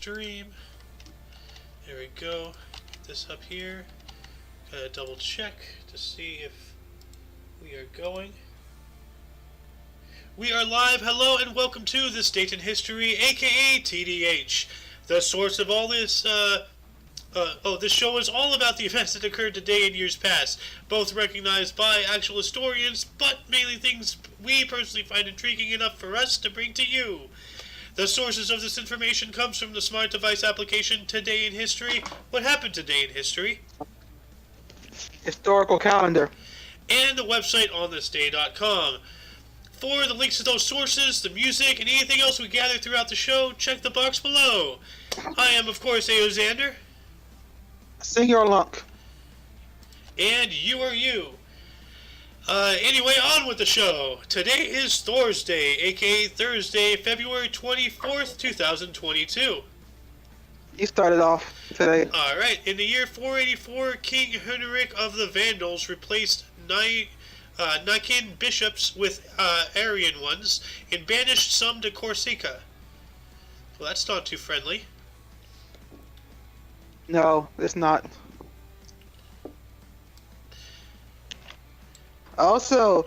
stream. There we go. Get this up here. Gotta double check to see if we are going. We are live. Hello and welcome to This Date in History, aka TDH. The source of all this, this show is all about the events that occurred today and years past, both recognized by actual historians, but mainly things we personally find intriguing enough for us to bring to you. The sources of this information comes from the smart device application Today in History, What Happened Today in History, Historical calendar, and the website onthisday.com. For the links to those sources, the music, and anything else we gather throughout the show, check the box below. I am, of course, A.O. Xander. Singular Lunk. And you are you. Anyway, on with the show. Today is Thursday, aka Thursday, February 24th, 2022. You started off today. Alright, in the year 484, King Henrik of the Vandals replaced Nican bishops with Arian ones and banished some to Corsica. Well, that's not too friendly. No, it's not. Also,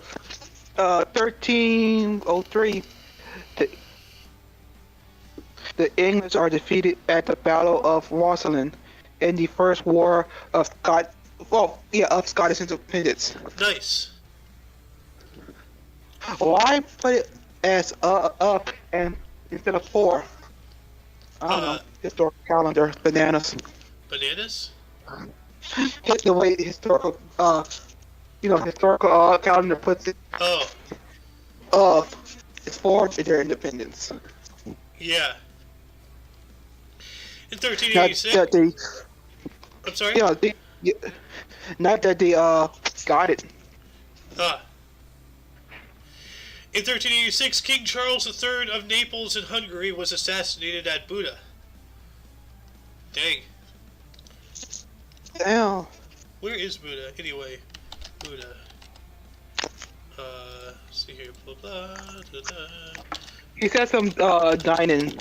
1303, the English are defeated at the Battle of Roslin in the First War of Scottish independence. Nice. Why put it as up and instead of 4? I don't know. Historical calendar, bananas. Bananas? Hit the way historical historical calendar puts it. Oh. It's for their independence. Yeah. In 1386. I'm sorry? Not that they got it. In 1386, King Charles III of Naples in Hungary was assassinated at Buda. Dang. Damn. Where is Buda, anyway? Buda. Let's see here. Blah, blah, da, da. He said some dining.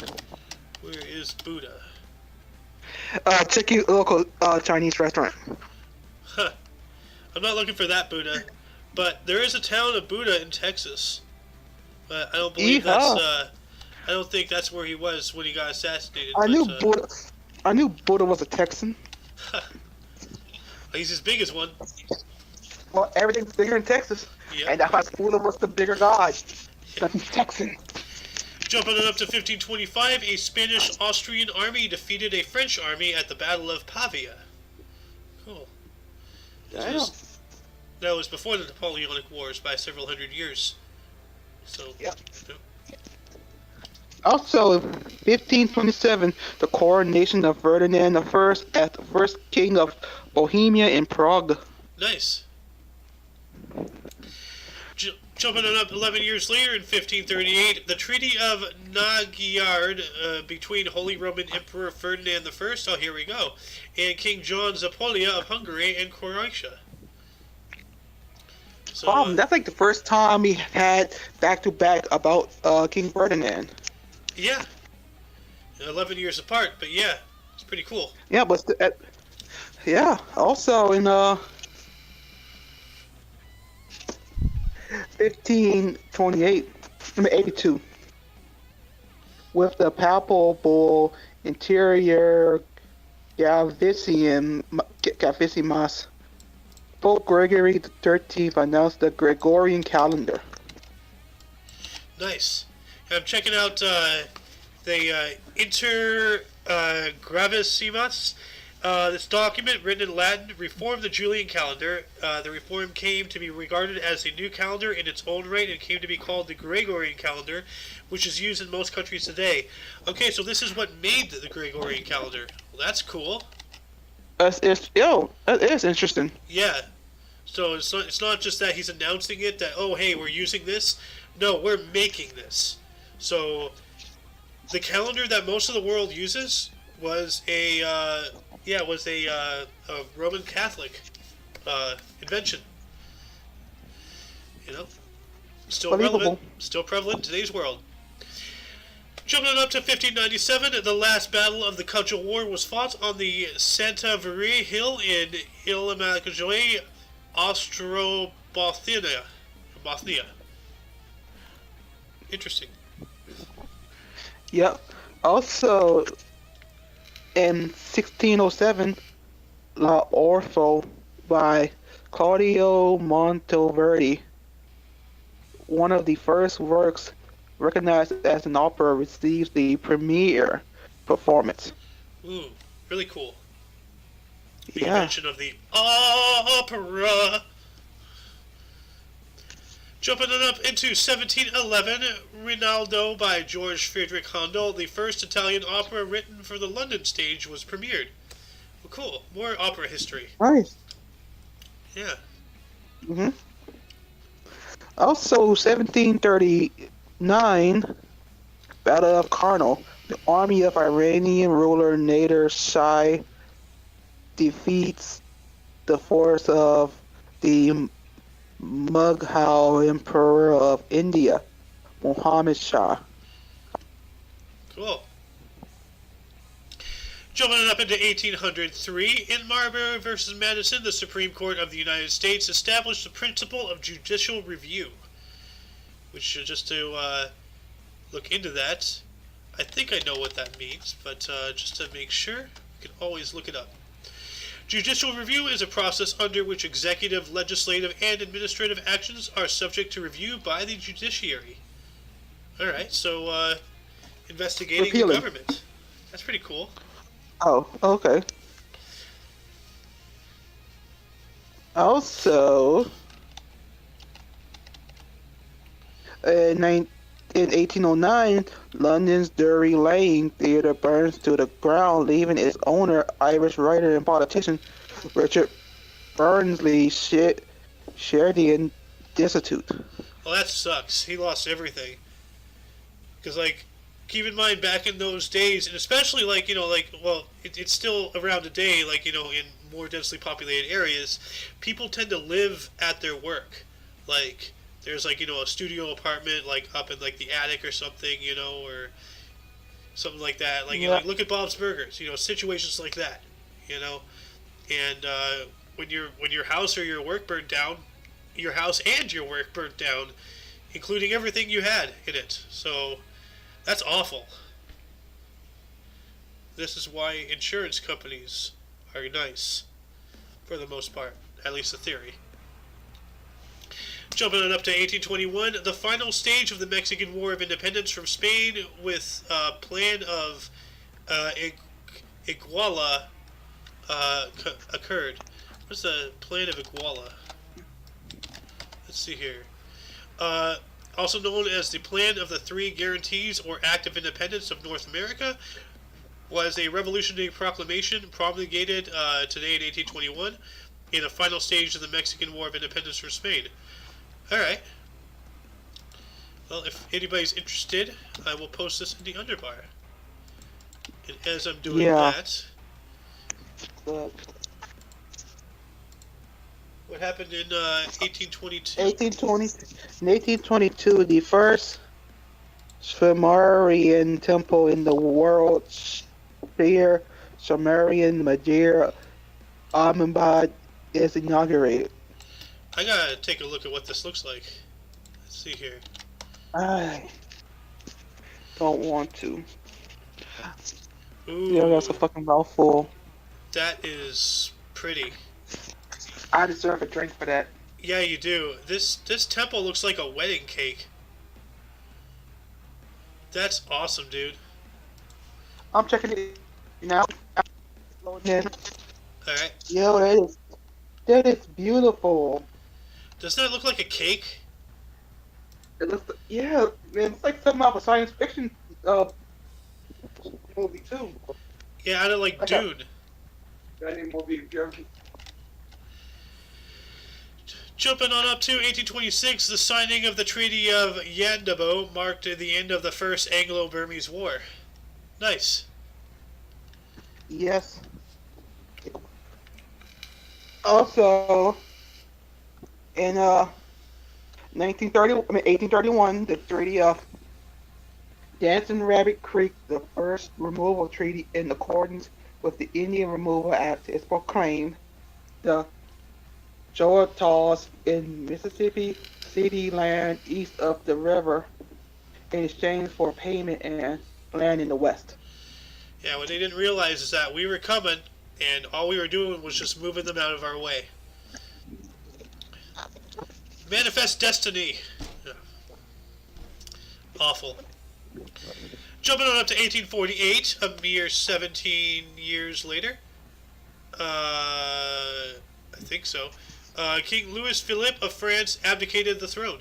Where is Buda? Check your local Chinese restaurant. Huh. I'm not looking for that Buda. But there is a town of Buda in Texas. But I don't believe that's, I don't think that's where he was when he got assassinated. I knew Buddha was a Texan. He's as big as one. Well, everything's bigger in Texas. Yep. And that's why Buddha was the bigger god. But he's Texan. Jumping on up to 1525, a Spanish-Austrian army defeated a French army at the Battle of Pavia. Cool. Damn. That was before the Napoleonic Wars by several hundred years. So, yep. Also, in 1527, the coronation of Ferdinand I as the first king of Bohemia in Prague. Nice. Jumping on up 11 years later, in 1538, the Treaty of Nagyard between Holy Roman Emperor Ferdinand I, oh here we go, and King John Zapolia of Hungary and Croatia. So, that's like the first time we had back-to-back about King Ferdinand. Yeah. 11 years apart, but yeah, it's pretty cool. Yeah, but also in 82, with the papal bull Interior Gravissimus, Pope Gregory XIII announced the Gregorian calendar. Nice. I'm checking out the Inter Gravissimus. This document, written in Latin, reformed the Julian calendar. The reform came to be regarded as a new calendar in its own right and came to be called the Gregorian calendar, which is used in most countries today. Okay, so this is what made the Gregorian calendar. Well, that's cool. That is interesting. Yeah. So it's not just that he's announcing it, that, oh, hey, we're using this. No, we're making this. So the calendar that most of the world uses was a Roman Catholic invention. Still relevant, still prevalent in today's world. Jumping up to 1597, the last battle of the Cudgel War was fought on the Santa Maria Hill in Ilmagoj, Ostrobothnia. Bothnia. Interesting. Yep. Also, in 1607, La Orfeo by Claudio Monteverdi, one of the first works recognized as an opera, receives the premiere performance. Ooh, really cool. The Yeah. invention of the opera. Jumping it up into 1711, Rinaldo by George Friedrich Handel, the first Italian opera written for the London stage, was premiered. Well, cool. More opera history. Nice. Yeah. hmm Also, 1739, Battle of Karnal. The army of Iranian ruler Nader Shah defeats the force of the Mughal Emperor of India, Muhammad Shah. Cool. Jumping it up into 1803, in Marbury versus Madison, the Supreme Court of the United States established the principle of judicial review. Which, just to look into that, I think I know what that means, but just to make sure, you can always look it up. Judicial review is a process under which executive, legislative, and administrative actions are subject to review by the judiciary. Alright, so investigating the Repealing. government. That's pretty cool. Oh, okay. Also, in 1809, London's Drury Lane Theatre burns to the ground, leaving its owner, Irish writer and politician Richard Burnsley Sheridan, destitute. Well, that sucks. He lost everything. Because, like, keep in mind, back in those days, and especially, like, it's still around today, like, in more densely populated areas, people tend to live at their work. Like, there's, like, a studio apartment, like, up in, like, the attic or something, or something like that. Like, Yeah. look at Bob's Burgers, situations like that, And when your house or your work burnt down, your house and your work burnt down, including everything you had in it. So that's awful. This is why insurance companies are nice, for the most part, at least the theory. Jumping it up to 1821, the final stage of the Mexican War of Independence from Spain with plan of Iguala occurred. What's the plan of Iguala? Let's see here. Also known as the Plan of the Three Guarantees or Act of Independence of North America, was a revolutionary proclamation promulgated today in 1821 in a final stage of the Mexican War of Independence from Spain. Alright. Well, if anybody's interested, I will post this in the underbar. And as I'm doing that... What happened in 1822? 1822, the first Sumerian temple in the world, Shire Sumerian Madeira Ahmedabad, is inaugurated. I gotta take a look at what this looks like. Let's see here. I don't want to. Ooh, Yeah, that's a fucking mouthful. that is pretty. I deserve a drink for that. Yeah, you do. This temple looks like a wedding cake. That's awesome, dude. I'm checking it now. Loading in. Alright. Yo, that is beautiful. Doesn't that look like a cake? It looks, yeah, man, it's like something out of a science fiction movie too. Yeah, out of like Dune. That ain't movie, Jeremy. Jumping on up to 1826, the signing of the Treaty of Yandabo marked the end of the First Anglo-Burmese War. Nice. Yes. Also, in 1831, the Treaty of Dancing Rabbit Creek, the first removal treaty in accordance with the Indian Removal Act, is proclaimed. The Choctaws in Mississippi City land east of the river in exchange for payment and land in the west. Yeah, what they didn't realize is that we were coming, and all we were doing was just moving them out of our way. Manifest Destiny. Yeah. Awful. Jumping on up to 1848, a mere 17 years later. I think so. King Louis Philippe of France abdicated the throne.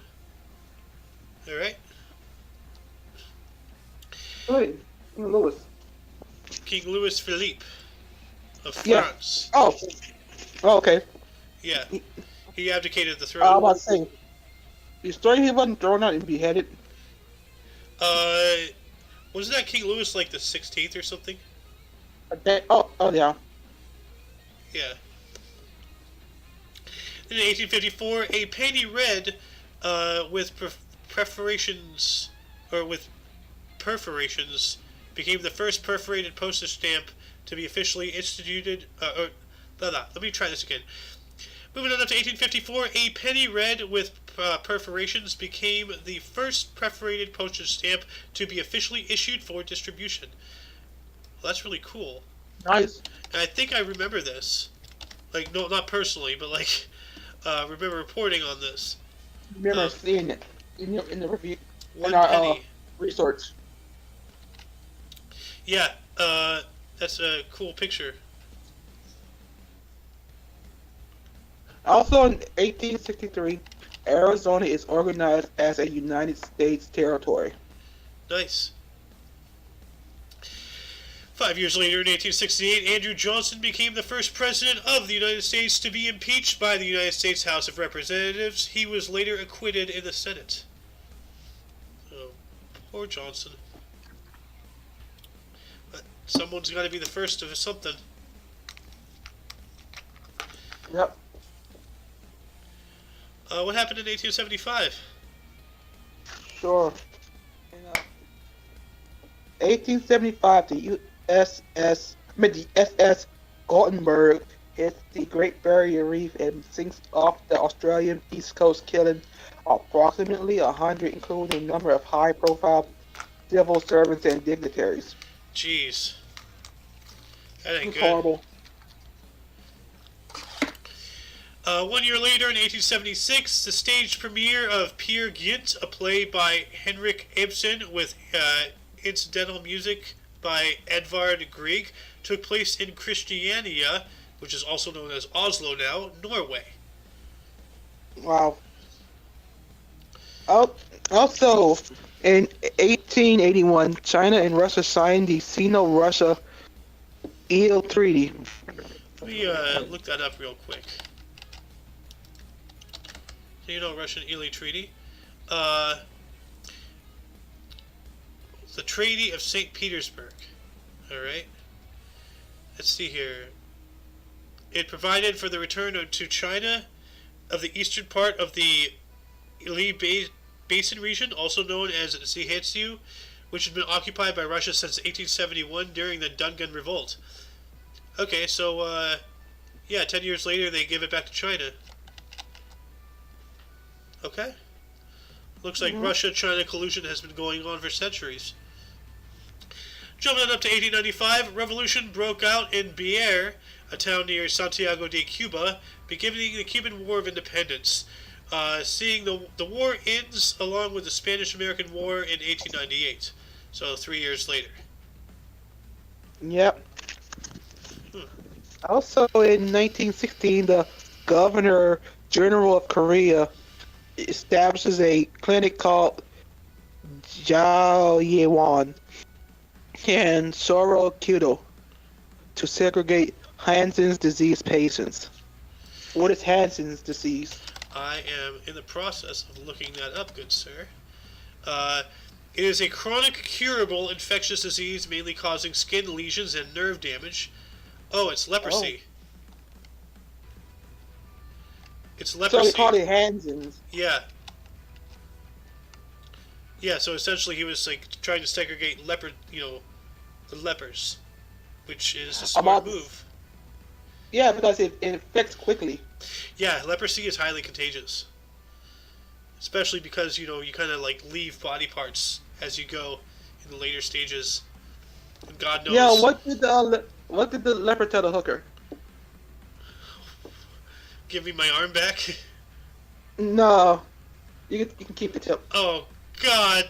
All right. Hey, Lewis. King Louis Philippe of Yeah. France. Oh, okay. Yeah. He abdicated the I throne. was about to say, the story he wasn't thrown out and beheaded. Wasn't that King Louis like the 16th or something? Oh yeah. Yeah. In 1854, a penny red with perforations became the first perforated postage stamp to be officially instituted. Let me try this again. Moving on up to 1854, a penny red with perforations became the first perforated postage stamp to be officially issued for distribution. Well, that's really cool. Nice. And I think I remember this. Like, no, not personally, but like, remember reporting on this. Remember seeing it in the review One in our penny. research. Yeah, that's a cool picture. Also in 1863, Arizona is organized as a United States territory. Nice. 5 years later, in 1868, Andrew Johnson became the first president of the United States to be impeached by the United States House of Representatives. He was later acquitted in the Senate. Oh, poor Johnson. But someone's got to be the first of something. Yep. What happened in 1875? Sure. In 1875, the SS Gothenburg hits the Great Barrier Reef and sinks off the Australian east coast, killing approximately 100, including a number of high-profile civil servants and dignitaries. Jeez. That ain't It's good. horrible. 1 year later, in 1876, the stage premiere of Peer Gynt, a play by Henrik Ibsen with incidental music by Edvard Grieg, took place in Christiania, which is also known as Oslo now, Norway. Wow. Also, in 1881, China and Russia signed the Sino-Russia Eel Treaty. Let me look that up real quick. Sino-Russian Ely Treaty. The Treaty of St. Petersburg. Alright. Let's see here. It provided for the return to China of the eastern part of the Ely Basin region, also known as Zhejiang, which had been occupied by Russia since 1871 during the Dungan Revolt. Okay, so, yeah, 10 years later they give it back to China. Okay. Looks like Russia-China collusion has been going on for centuries. Jumping up to 1895, revolution broke out in Bierre, a town near Santiago de Cuba, beginning the Cuban War of Independence. Seeing the war ends along with the Spanish-American War in 1898, so 3 years later. Yep. Also, in 1916, the Governor General of Korea establishes a clinic called Jaoyewan in Soro-Kyoto to segregate Hansen's disease patients. What is Hansen's disease? I am in the process of looking that up, good sir. It is a chronic, curable infectious disease mainly causing skin lesions and nerve damage. Oh, it's leprosy. It's So leprosy. they call it Hansen's. Yeah. Yeah, so essentially he was like trying to segregate the lepers, which is a smart About move. yeah, because it infects quickly. Yeah, leprosy is highly contagious, especially because you kind of like leave body parts as you go in the later stages. And God Yeah, knows, what did the leopard tell the hooker? give me my arm back. No, you can keep the tip. Oh God.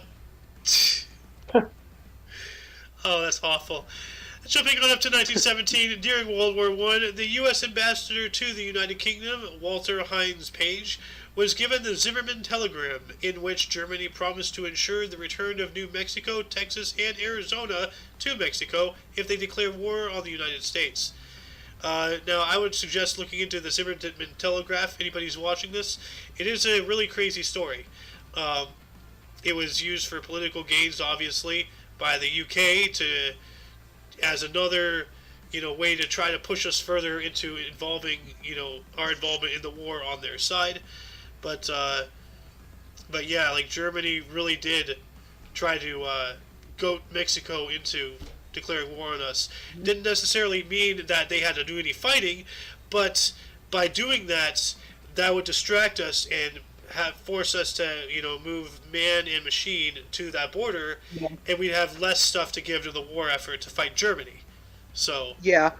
Oh, that's awful. Jumping on up to 1917, during World War I, the U.S. ambassador to the United Kingdom, Walter Hines Page, was given the Zimmermann telegram, in which Germany promised to ensure the return of New Mexico, Texas, and Arizona to Mexico if they declare war on the United States. Now, I would suggest looking into the Zimmermann telegraph. Anybody who's watching this, it is a really crazy story. Um, it was used for political gains, obviously, by the UK to as another way to try to push us further into involving our involvement in the war on their side. But yeah, like Germany really did try to goat Mexico into declaring war on us. Didn't necessarily mean that they had to do any fighting, but by doing that, that would distract us and force us to move man and machine to that border, Yeah. and we'd have less stuff to give to the war effort to fight Germany. So Yeah.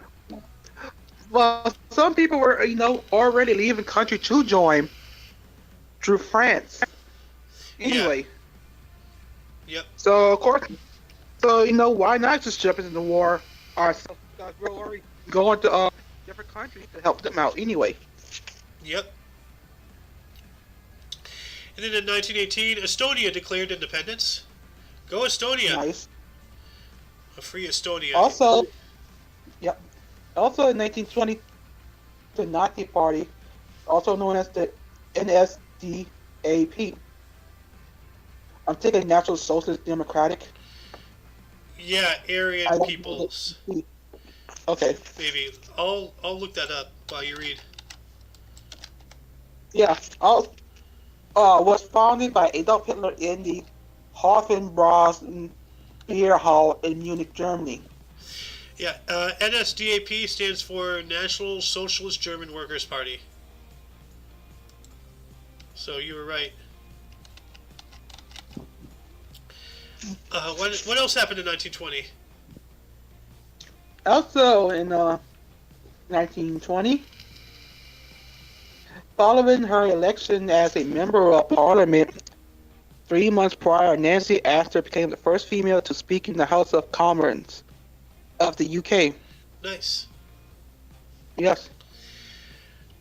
Well, some people were already leaving country to join through France. yeah, Anyway, yep, so of course, so why not just jump into the war ourselves? Because we're already going to different countries to help them out anyway. yep. And then in 1918, Estonia declared independence. Go Estonia, Nice. a free Estonia. Also, yep. Also in 1920, the Nazi Party, also known as the NSDAP. I'm thinking National Socialist Democratic. Yeah, I Aryan don't know peoples. the- Okay. Maybe I'll look that up while you read. Yeah. Was founded by Adolf Hitler in the Hofbräu beer hall in Munich, Germany. Yeah, NSDAP stands for National Socialist German Workers' Party. So you were right. What else happened in 1920? Also in 1920, following her election as a member of parliament 3 months prior, Nancy Astor became the first female to speak in the House of Commons of the UK. Nice. Yes.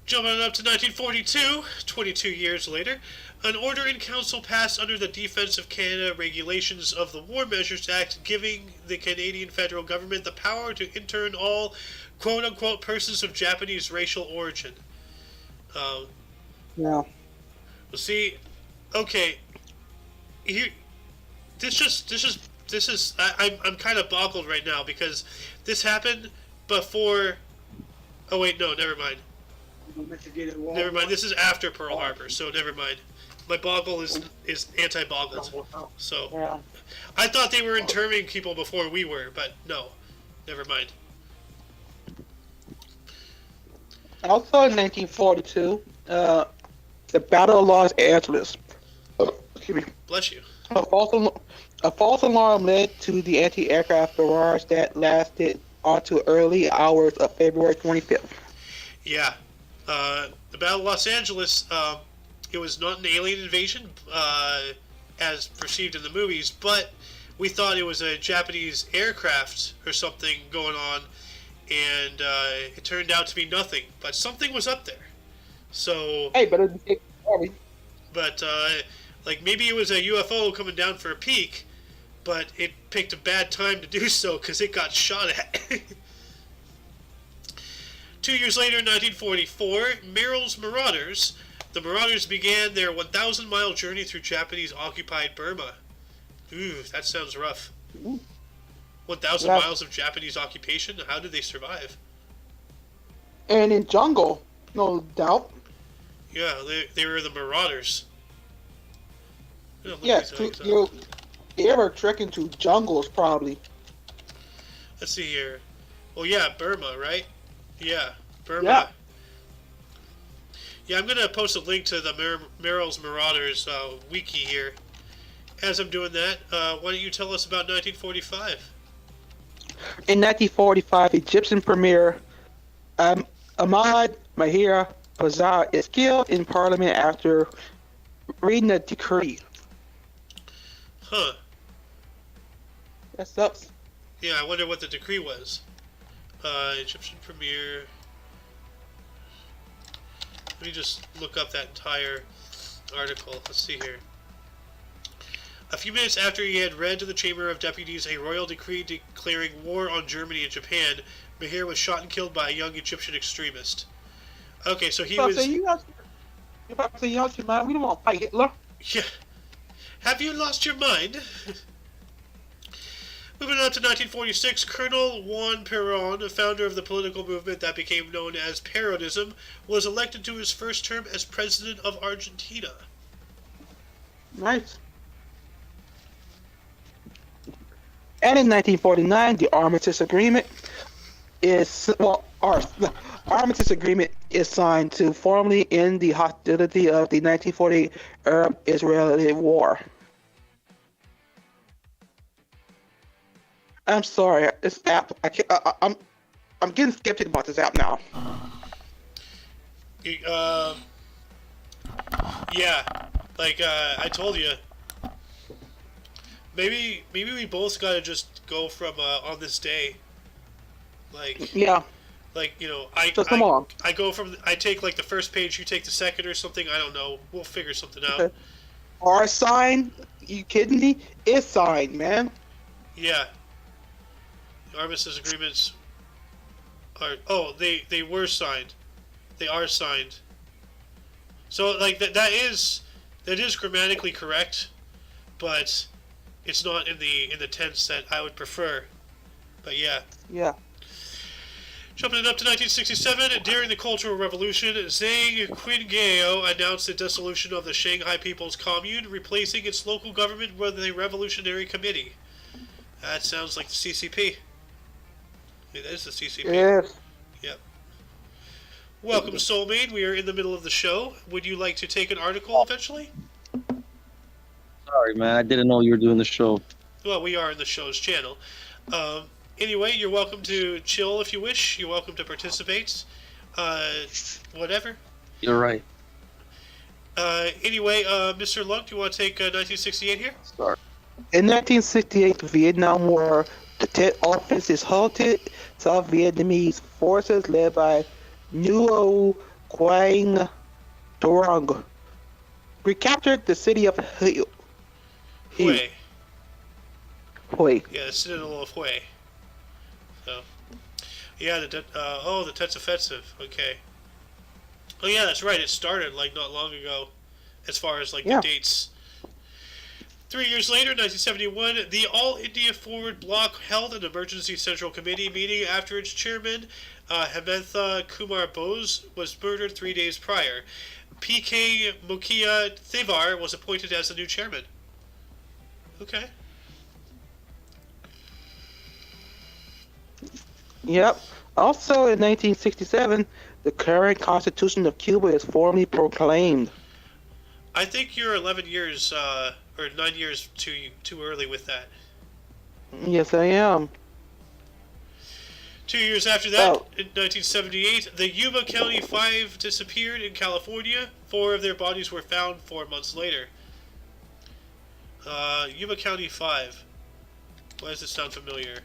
Jumping up to 1942, 22 years later, an order in council passed under the Defence of Canada Regulations of the War Measures Act, giving the Canadian federal government the power to intern all quote-unquote persons of Japanese racial origin. Yeah. Well, see, okay, here, I'm kind of boggled right now because this happened before. Oh wait, no, never mind. Never mind. This is after Pearl Harbor, so never mind. My boggle is anti-boggled. So Yeah. I thought they were interning people before we were, but no, never mind. Also in 1942, the Battle of Los Angeles. Excuse me. Bless you. A false alarm led to the anti-aircraft barrage that lasted onto early hours of February 25th. Yeah, the Battle of Los Angeles. It was not an alien invasion, as perceived in the movies, but we thought it was a Japanese aircraft or something going on, and it turned out to be nothing. But something was up there. So, Hey, but like maybe it was a UFO coming down for a peek, but it picked a bad time to do so because it got shot at. 2 years later, in 1944, Merrill's Marauders. The Marauders began their 1,000-mile journey through Japanese-occupied Burma. Ooh, that sounds rough. 1,000 Yeah. miles of Japanese occupation? How did they survive? and in jungle, no doubt. Yeah, they were the Marauders. I'm gonna look Yes, these things up. you ever trek into jungles, probably. Let's see here. Well, yeah, Burma, right? Yeah, Yeah. Burma. Yeah, I'm gonna post a link to the Merrill's Marauders wiki here. As I'm doing that, why don't you tell us about 1945? In 1945, Egyptian Premier um, Ahmad Mahir Bazar is killed in parliament after reading a decree. Huh. That sucks. Yeah, I wonder what the decree was. Egyptian premier. Let me just look up that entire article. Let's see here. A few minutes after he had read to the Chamber of Deputies a royal decree declaring war on Germany and Japan, Mahir was shot and killed by a young Egyptian extremist. Okay, so he was. You about to say you lost your mind? We don't want to fight Hitler. Yeah. Have you lost your mind? Moving on to 1946, Colonel Juan Perón, founder of the political movement that became known as Peronism, was elected to his first term as president of Argentina. Nice. And in 1949, the Armistice Agreement Armistice Agreement is signed to formally end the hostility of the 1948 Arab-Israeli War. I'm sorry, this app. I'm getting skeptic about this app now. Yeah, like I told you. Maybe we both gotta just go from on this day. Yeah. Like So come on. I go from I take like the first page, you take the second or something. I don't know. We'll figure something out. Okay. Our sign? You kidding me? It's signed, man. Yeah. The armistice agreements are they were signed. They are signed. So like that is grammatically correct, but it's not in the tense that I would prefer. But yeah. Yeah. Jumping it up to 1967, during the Cultural Revolution, Zhang Qinghao announced the dissolution of the Shanghai People's Commune, replacing its local government with a revolutionary committee. That sounds like the CCP. Yeah, that is the CCP. Yes. Yep. Welcome, Soulmate. We are in the middle of the show. Would you like to take an article eventually? Sorry, man. I didn't know you were doing the show. Well, we are in the show's channel. Anyway, you're welcome to chill if you wish. You're welcome to participate. Whatever. You're right. Anyway, Mr. Lunk, do you want to take 1968 here? Sorry. In 1968, the Vietnam War, the Tet Offense is halted. South Vietnamese forces led by Nguyen Quang Trong recaptured the city of Hue. Hue. Hue. Yeah, the Citadel of Hue. So, yeah, the Tet's offensive. Okay. Oh yeah, that's right. It started like not long ago, as far as like the dates. 3 years later, 1971, the All India Forward Bloc held an emergency Central Committee meeting after its chairman, Hemantha Kumar Bose, was murdered 3 days prior. P.K. Mukhia Thevar was appointed as the new chairman. Okay. Yep. Also in 1967, the current constitution of Cuba is formally proclaimed. I think you're 11 years, or 9 years too early with that. Yes, I am. 2 years after that, in 1978, the Yuma County Five disappeared in California. 4 of their bodies were found 4 months later. Yuma County Five. Why does this sound familiar?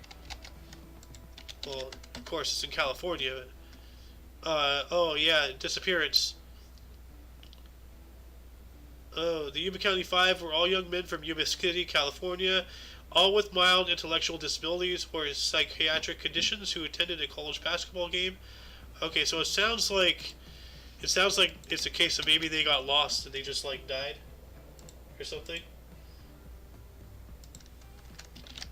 Well, of course, it's in California. Oh yeah, disappearance. Oh, the Yuma County Five were all young men from Yuma City, California, all with mild intellectual disabilities or psychiatric conditions who attended a college basketball game. Okay, so it sounds like it's a case of maybe they got lost and they just like died or something.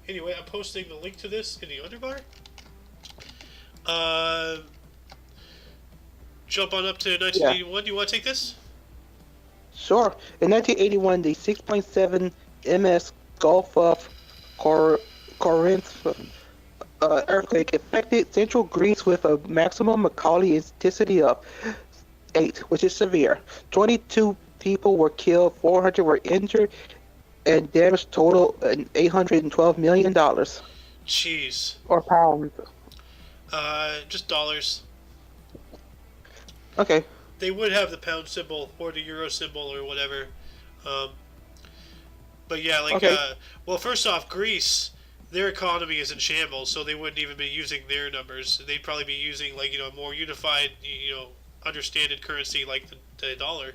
Anyway, I'm posting the link to this in the underbar. Jump on up to 1981. Do you want to take this? Sure. In 1981, the 6.7 ms Gulf of Corinth earthquake affected central Greece with a maximum Macaulay intensity of 8, which is severe. 22 people were killed, 400 were injured, and damage total $812 million. Jeez. Or pounds. Just dollars. Okay. They would have the pound symbol or the euro symbol or whatever. Um, but yeah, like, Okay. well, first off, Greece, their economy is in shambles, so they wouldn't even be using their numbers. They'd probably be using, like, a more unified, understanded currency like the dollar.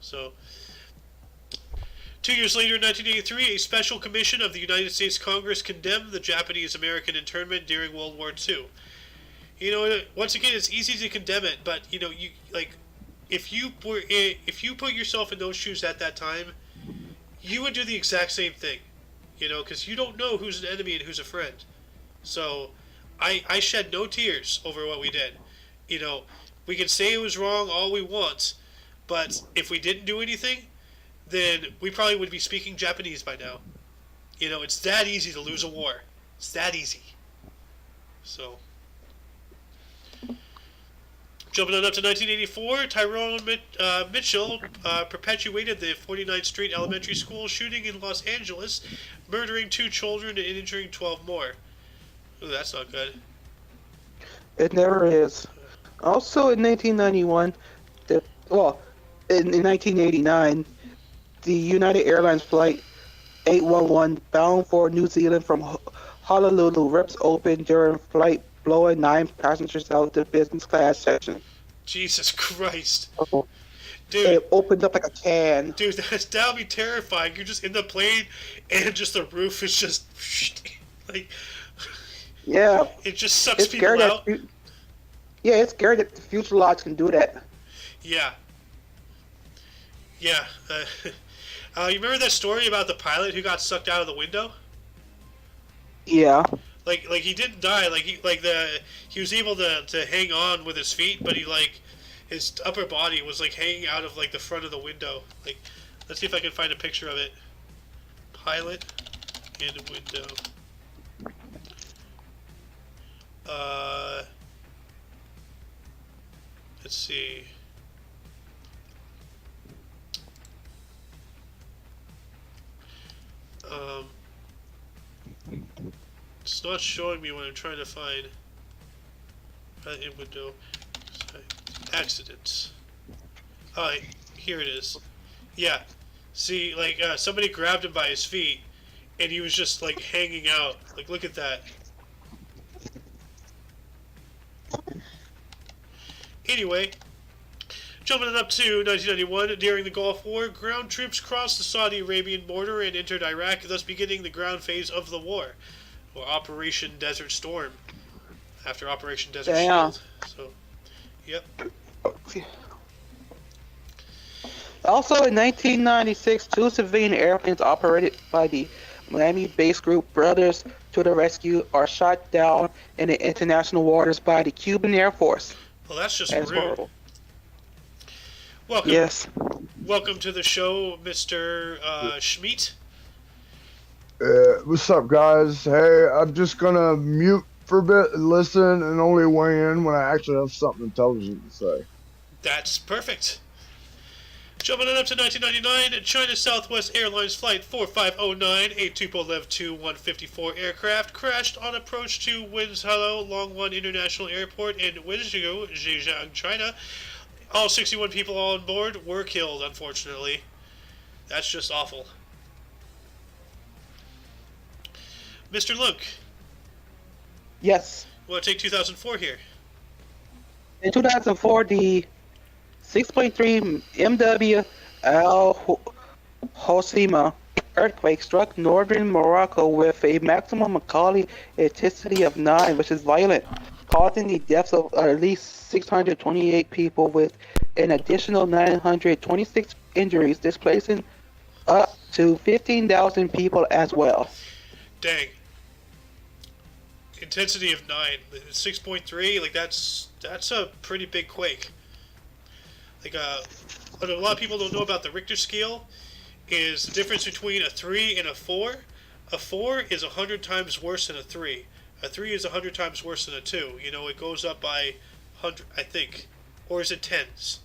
So, 2 years later, in 1983, a special commission of the United States Congress condemned the Japanese-American internment during World War II. Once again, it's easy to condemn it, but you like, if you put yourself in those shoes at that time, you would do the exact same thing, because you don't know who's an enemy and who's a friend. So, I shed no tears over what we did. We can say it was wrong all we want, but if we didn't do anything, then we probably would be speaking Japanese by now. It's that easy to lose a war. It's that easy. So, jumping on up to 1984, Tyrone Mitchell perpetuated the 49th Street Elementary School shooting in Los Angeles, murdering 2 children and injuring 12 more. Ooh, that's not good. It never is. Also in 1991, in 1989, the United Airlines flight 811 bound for New Zealand from Honolulu rips open during flight, blowing 9 passengers out of the business class section. Jesus Christ. Oh. Dude. It opened up like a can. Dude, that would be terrifying. You're just in the plane and just the roof is just like, yeah. It just sucks people out. Yeah, it's scary that the fuselage can do that. Yeah. Yeah. You remember that story about the pilot who got sucked out of the window? Yeah. Like he didn't die. He was able to hang on with his feet, but his upper body was hanging out of the front of the window. Let's see if I can find a picture of it. Pilot in window. Let's see. It's not showing me what I'm trying to find. In window. Accidents. Here it is. Yeah. See, somebody grabbed him by his feet, and he was just, hanging out. Look at that. Anyway, jumping it up to 1991, during the Gulf War, ground troops crossed the Saudi Arabian border and entered Iraq, thus beginning the ground phase of the war, or Operation Desert Storm, after Operation Desert Shield. So, yep. Also in 1996, 2 civilian airplanes operated by the Miami-based group Brothers to the Rescue are shot down in the international waters by the Cuban Air Force. Well, that's just rude. Welcome. Yes. Welcome to the show, Mr. Schmeat. What's up, guys? Hey, I'm just gonna mute for a bit and listen and only weigh in when I actually have something intelligent to say. That's perfect. Jumping on up to 1999, China Southwest Airlines Flight 4509, a Tupolev Tu-154 aircraft, crashed on approach to Wenzhou Longwan International Airport in Wenzhou, Zhejiang, China. All 61 people on board were killed, unfortunately. That's just awful. Mr. Luke. Yes. Want to take 2004 here? In 2004, the 6.3 MW Al Hoceima earthquake struck northern Morocco with a maximum Macaulay intensity of 9, which is violent, causing the deaths of at least 628 people with an additional 926 injuries, displacing up to 15,000 people as well. Dang. Intensity of 9, 6.3, that's a pretty big quake. What a lot of people don't know about the Richter scale is the difference between a 3 and a 4. A 4 is 100 times worse than a 3. A 3 is 100 times worse than a 2. You know, it goes up by 100, I think. Or is it tens?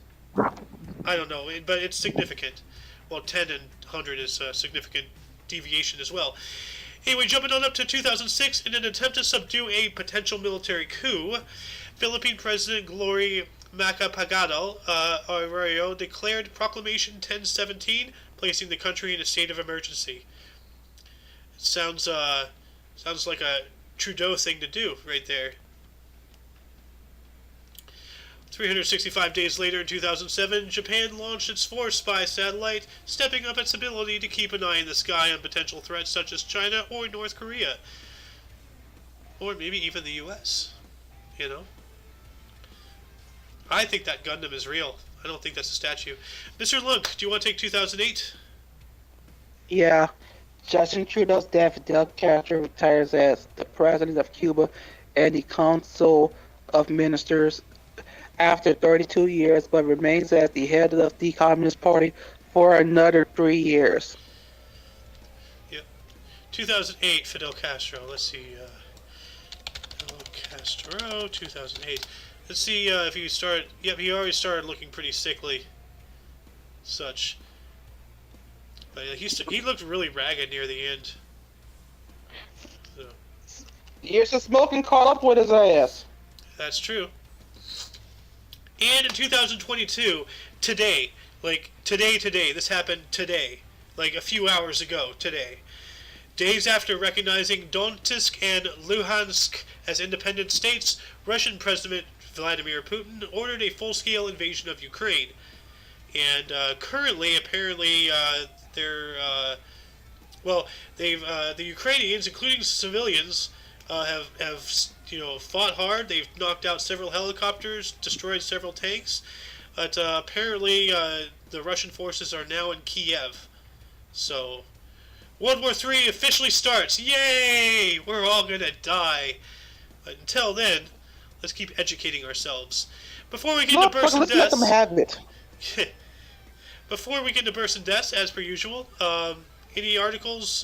I don't know, but it's significant. Well, 10 and 100 is a significant deviation as well. Anyway, jumping on up to 2006, in an attempt to subdue a potential military coup, Philippine President Glory Macapagal Arroyo declared Proclamation 1017, placing the country in a state of emergency. It sounds like a Trudeau thing to do right there. 365 days later in 2007, Japan launched its 4-spy satellite, stepping up its ability to keep an eye in the sky on potential threats such as China or North Korea. Or maybe even the US. You know? I think that Gundam is real. I don't think that's a statue. Mr. Lunk, do you want to take 2008? Yeah. Justin Trudeau's dad, Fidel Castro, retires as the president of Cuba and the Council of Ministers after 32 years, but remains as the head of the Communist Party for another 3 years. Yep. 2008, Fidel Castro. Let's see. Fidel Castro, 2008. Let's see if he started. Yep, he already started looking pretty sickly. Such. But he looked really ragged near the end. So. Years of smoking caught up with his ass. That's true. And in 2022, today, this happened today, like a few hours ago today. Days after recognizing Donetsk and Luhansk as independent states, Russian President Vladimir Putin ordered a full-scale invasion of Ukraine. And currently, apparently, the Ukrainians, including civilians, have fought hard. They've knocked out several helicopters, destroyed several tanks. But apparently, the Russian forces are now in Kiev. So, World War III officially starts. Yay! We're all gonna die. But until then, let's keep educating ourselves. Before we get to births and Let's let them deaths. have it. Before we get to births and deaths, as per usual, any articles,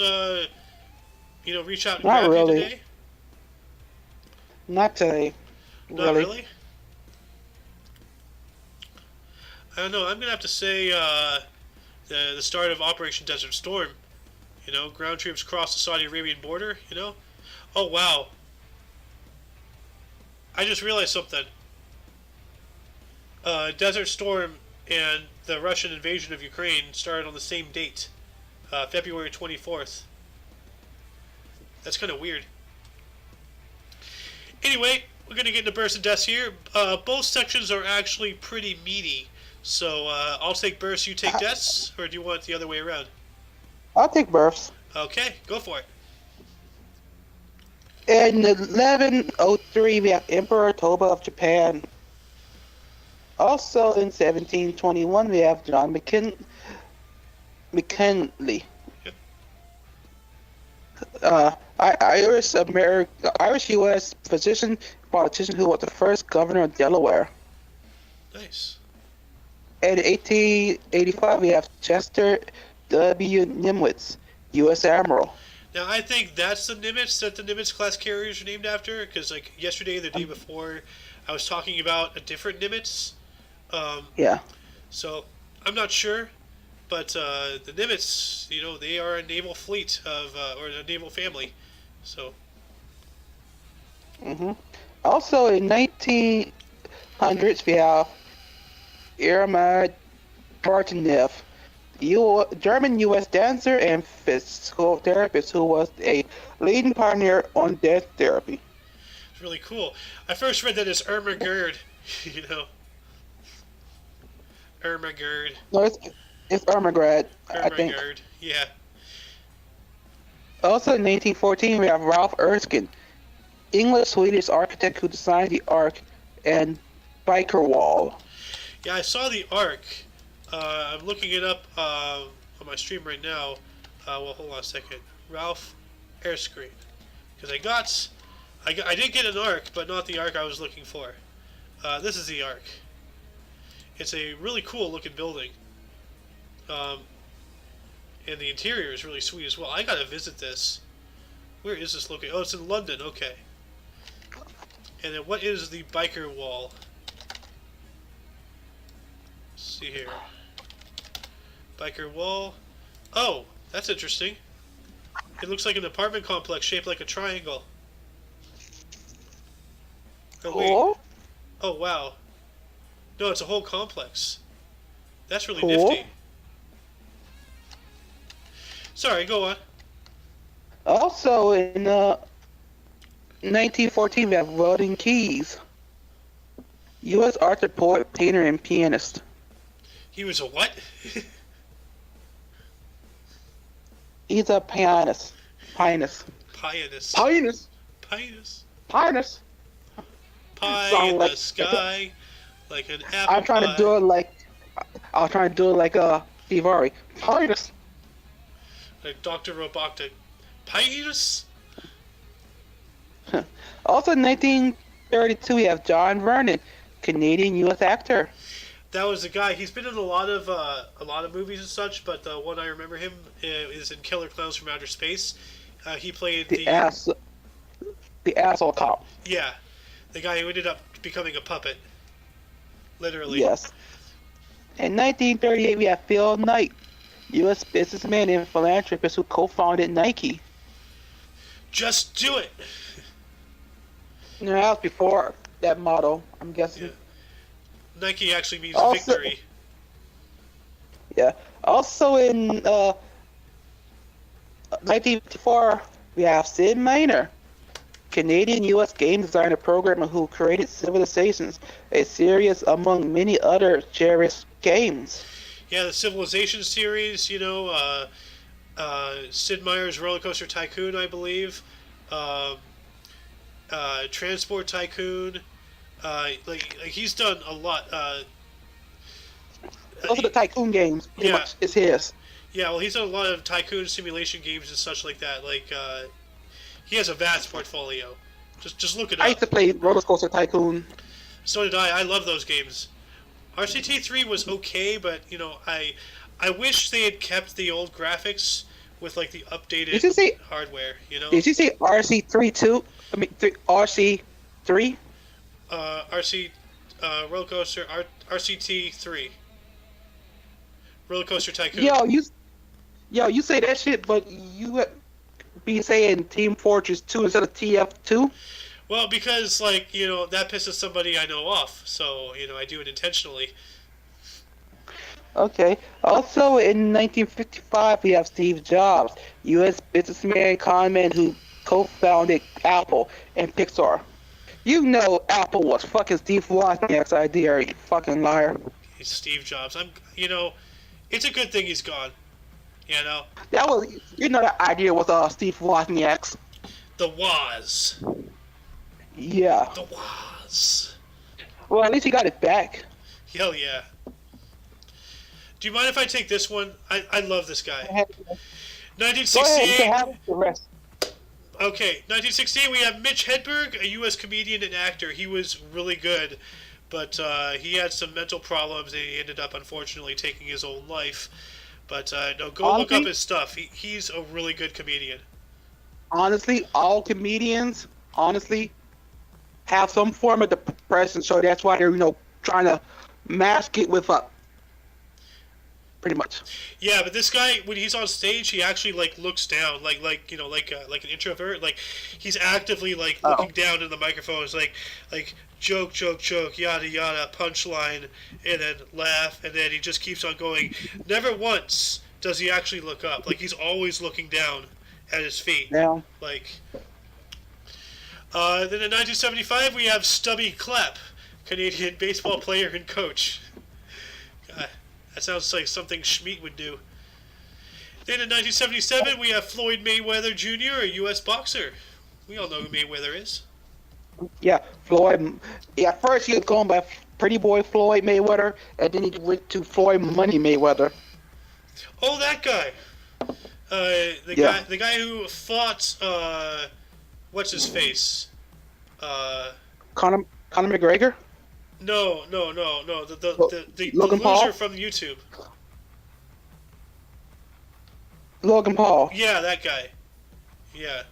reach out and Not grab really. you today? Not today. Not really? I don't know. I'm going to have to say the start of Operation Desert Storm. You know, ground troops cross the Saudi Arabian border, you know. Oh, wow. I just realized something. Desert Storm and the Russian invasion of Ukraine started on the same date, February 24th. That's kind of weird. Anyway, we're going to get into births and deaths here. Both sections are actually pretty meaty. So I'll take births, you take deaths, or do you want it the other way around? I'll take births. Okay, go for it. In 1103, we have Emperor Toba of Japan. Also in 1721, we have John McKinley. Yep. Irish-U.S. politician who was the first governor of Delaware. Nice. In 1885, we have Chester W. Nimitz, U.S. Admiral. Now, I think that's the Nimitz that the Nimitz class carriers are named after, because like yesterday or the day before, I was talking about a different Nimitz. Yeah. So, I'm not sure, but the Nimitz, they are a naval fleet or a naval family. So. Also, in 1900s, we have Irma Bartanev, German-U.S. dancer and physical therapist who was a leading pioneer on dance therapy. It's really cool. I first read that as Irma Gerd, Irma Gerd. No, it's Irma Gerd, I think. Irma Gerd, yeah. Also in 1914, we have Ralph Erskine, English-Swedish architect who designed the Ark and Biker Wall. Yeah, I saw the Ark. I'm looking it up on my stream right now. Hold on a second. Ralph Erskine. Because I did get an Ark, but not the Ark I was looking for. This is the Ark. It's a really cool looking building. Um, and the interior is really sweet as well. I gotta visit this. Where is this located? Oh, it's in London. Okay. And then what is the biker wall? Let's see here. Biker wall. Oh, that's interesting. It looks like an apartment complex shaped like a triangle. Oh, wait. Cool. Oh, wow. No, it's a whole complex. That's really Cool. nifty. Sorry, go on. Also, in 1914, we have Weldon Keys, U.S. author, poet, painter, and pianist. He was a what? He's a pianist. Pianist. Pianist. Pianist. Pianist. Pianist. Pie Sound in like- the sky, like an apple I'm trying pie. to do it like Steve Harvey. Pianist. Like Dr. Robotnik. Pianist? Also, in 1932, we have John Vernon, Canadian U.S. actor. That was the guy. He's been in a lot of movies and such, but the one I remember him is in Killer Clowns from Outer Space. He played The asshole cop. Yeah, the guy who ended up becoming a puppet. Literally. Yes. In 1938, we have Phil Knight, U.S. businessman and philanthropist who co-founded Nike. Just do it. No, that was before that motto, I'm guessing. Yeah. Nike actually means Also- victory. Yeah. Also in 1954, we have Sid Meier's, Canadian U.S. game designer programmer who created Civilizations, a series among many other cherished games. Yeah, the Civilization series, Sid Meier's Roller Coaster Tycoon, I believe. Transport Tycoon. Like he's done a lot. Those are the tycoon games. Pretty Yeah. much, it's his. Yeah, well, he's done a lot of tycoon simulation games and such like that. Like, he has a vast portfolio. Just look it I up. used to play Roller Coaster Tycoon. So did I. I love those games. RCT3 was okay, but I wish they had kept the old graphics with like the updated Did you say? hardware. Did you say RC3 too? I mean, RC3. RC Roller Coaster RCT3 Roller Coaster Tycoon. You say that shit, but you be saying Team Fortress 2 instead of TF2. Well, because that pisses somebody I know off, so I do it intentionally. Okay. Also, in 1955, we have Steve Jobs, U.S. businessman, conman who co-founded Apple and Pixar. You know Apple was fucking Steve Wozniak's idea, you fucking liar. He's Steve Jobs. It's a good thing he's gone. That was, that idea was Steve Wozniak's. The Woz. Yeah. The Woz. Well, at least he got it back. Hell yeah. Do you mind if I take this one? I love this guy. Go ahead, you 1968. can have the rest. Okay, 1968, we have Mitch Hedberg, a U.S. comedian and actor. He was really good, but he had some mental problems, and he ended up, unfortunately, taking his own life. But no, go look up his stuff. He's a really good comedian. Honestly, all comedians, have some form of depression, so that's why they're, trying to mask it with pretty much. Yeah, but this guy, when he's on stage, he actually looks down, like an introvert. Like he's actively looking down in the microphone. It's like joke, yada yada, punchline, and then laugh, and then he just keeps on going. Never once does he actually look up. Like he's always looking down at his feet. Yeah. Then in 1975 we have Stubby Clapp, Canadian baseball player and coach. God, that sounds like something Schmeat would do. Then in 1977 we have Floyd Mayweather Jr., a U.S. boxer. We all know who Mayweather is. Yeah, Floyd. Yeah, first he was going by Pretty Boy Floyd Mayweather, and then he went to Floyd Money Mayweather. Oh, that guy. The guy who fought what's his face? Conor McGregor. No. The Logan loser Paul? from YouTube. Logan Paul. Yeah, that guy. Yeah.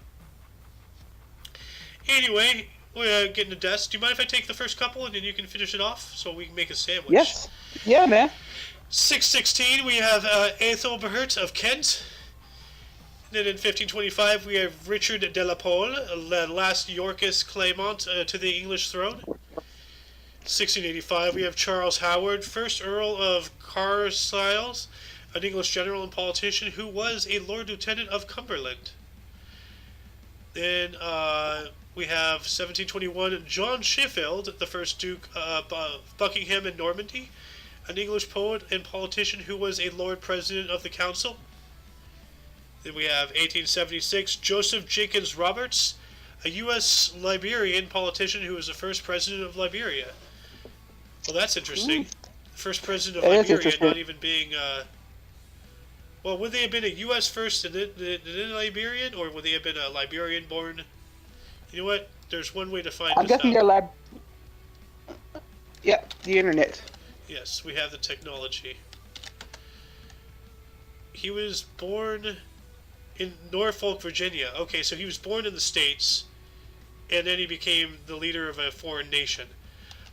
Anyway, we're getting to desk. Do you mind if I take the first couple and then you can finish it off so we can make a sandwich? Yes. Yeah, man. 616, we have Ethelbert of Kent. Then in 1525, we have Richard de la Pole, the last Yorkist claimant to the English throne. 1685, we have Charles Howard, 1st Earl of Carlisle, an English general and politician who was a Lord Lieutenant of Cumberland. Then we have 1721, John Sheffield, the 1st Duke of Buckingham and Normandy, an English poet and politician who was a Lord President of the Council. Then we have 1876, Joseph Jenkins Roberts, a U.S. Liberian politician who was the first president of Liberia. Well, that's interesting. First president of Liberia not even being... well, would they have been a U.S. first and then a Liberian, or would they have been a Liberian born? You know what? There's one way to find I'm this guessing out. they're Yep, the internet. Yes, we have the technology. He was born in Norfolk, Virginia. Okay, so he was born in the States, and then he became the leader of a foreign nation.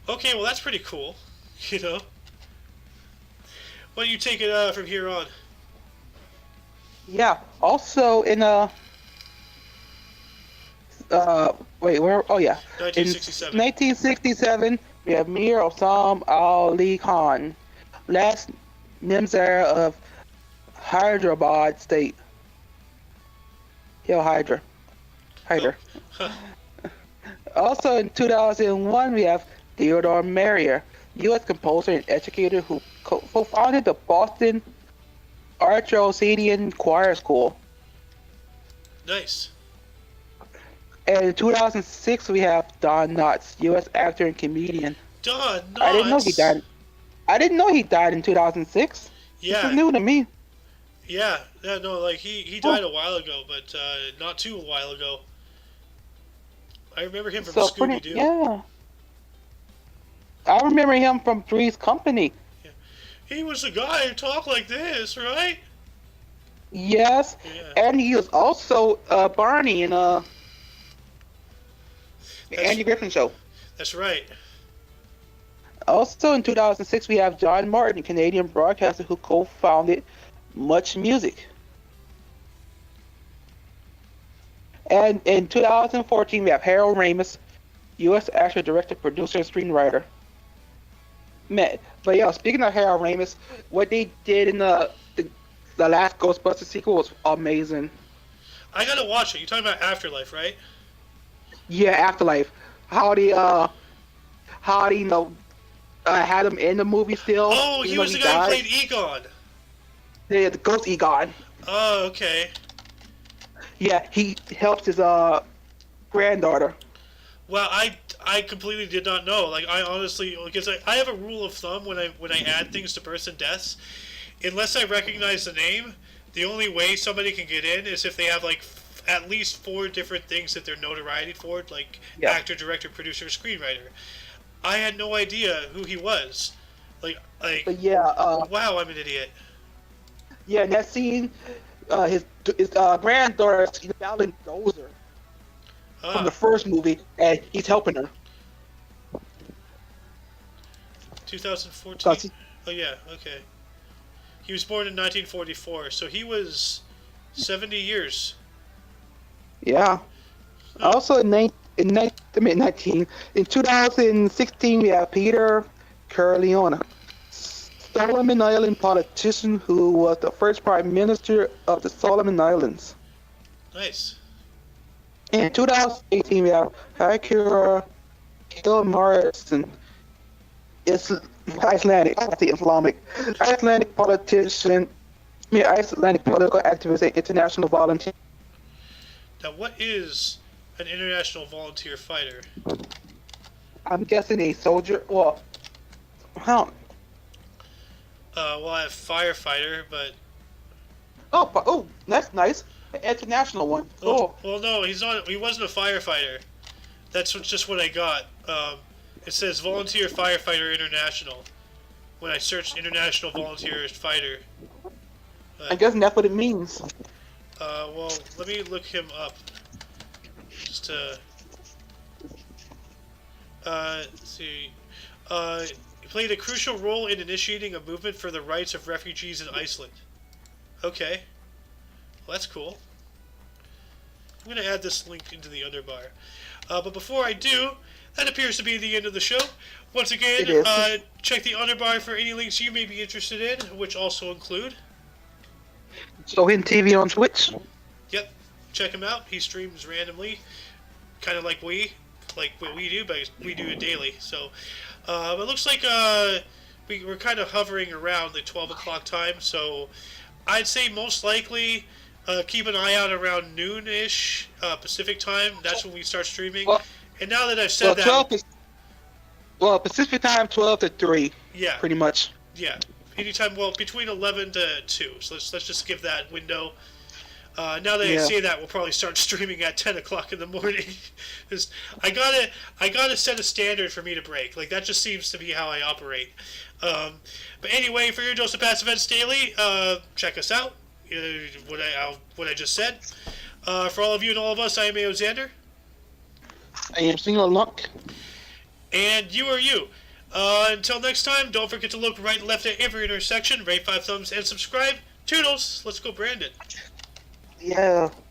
Okay, well that's pretty cool, you know. Why don't you take it from here on? Yeah. Also in wait, where? Oh yeah. 1967. In 1967, we have Mir Osam Ali Khan, last Nimzar of Hyderabad State. Hill Hydra. Hyder. Also in 2001, we have Theodore Merrier, U.S. composer and educator who co-founded the Boston Archosadian Choir School. Nice. And in 2006, we have Don Knotts, U.S. actor and comedian. Don Knotts. I didn't know he died. I didn't know he died in 2006. Yeah. This is new to me. Yeah, no, like he died a while ago, but not too a while ago. I remember him from Scooby-Doo. Yeah. I remember him from Three's Company. Yeah. He was the guy who talked like this, right? Yes. Yeah. And he was also Barney in the Andy Griffin Show. That's right. Also in 2006, we have John Martin, Canadian broadcaster who co-founded Much Music. And in 2014, we have Harold Ramis, U.S. actor, director, producer, and screenwriter. But yeah, speaking of Harold Ramis, what they did in the last Ghostbusters sequel was amazing. I gotta watch it. You're talking about Afterlife, right? Yeah, Afterlife. How they had him in the movie still. Oh, he was the guy who played Egon. Yeah, the ghost Egon. Oh, okay. Yeah, he helps his granddaughter. Well, I completely did not know. Like, I honestly, because I have a rule of thumb when I add things to births and deaths, unless I recognize the name, the only way somebody can get in is if they have like at least 4 different things that they're notoriety for, like actor, director, producer, screenwriter. I had no idea who he was. But yeah. Wow, I'm an idiot. Yeah, in that scene, his granddaughter is battling Dozer from the first movie, and he's helping her. 2014? Oh, yeah, okay. He was born in 1944, so he was 70 years. Yeah. Also, in 2016, we have Peter Corleone, Solomon Island politician who was the first prime minister of the Solomon Islands. Nice. In 2018, we have Hakura Kilmarison. It's Icelandic, I say Islamic. Icelandic politician, Icelandic political activist and international volunteer. Now, what is an international volunteer fighter? I'm guessing a soldier. Well, how? Well, I have firefighter, but... Oh, that's nice. An international one. Well, no, he's not. He wasn't a firefighter. That's just what I got. It says Volunteer Firefighter International. When I searched International Volunteer Fighter. I guess that's what it means. Well, let me look him up. Just to... let's see. He played a crucial role in initiating a movement for the rights of refugees in Iceland. Okay. Well, that's cool. I'm going to add this link into the underbar. But before I do, that appears to be the end of the show. Once again, check the underbar for any links you may be interested in, which also include... Sohin TV on Twitch. Yep, check him out. He streams randomly, kind of like what we do, but we do it daily. So, it looks like we're kind of hovering around the 12 o'clock time. So, I'd say most likely keep an eye out around noon-ish Pacific time. That's when we start streaming. Well, and now that I've said that, Pacific time 12 to 3. Yeah, pretty much. Yeah, anytime. Well, between 11 to 2. So let's just give that window. Now that I say that, we'll probably start streaming at 10 o'clock in the morning. I gotta set a standard for me to break. Like, that just seems to be how I operate. But anyway, for your Dose of Past Events Daily, check us out. What I just said. For all of you and all of us, I am A.O. Xander. I am Single Luck. And you are you. Until next time, don't forget to look right and left at every intersection, rate 5 thumbs, and subscribe. Toodles! Let's go, Brandon. Yeah.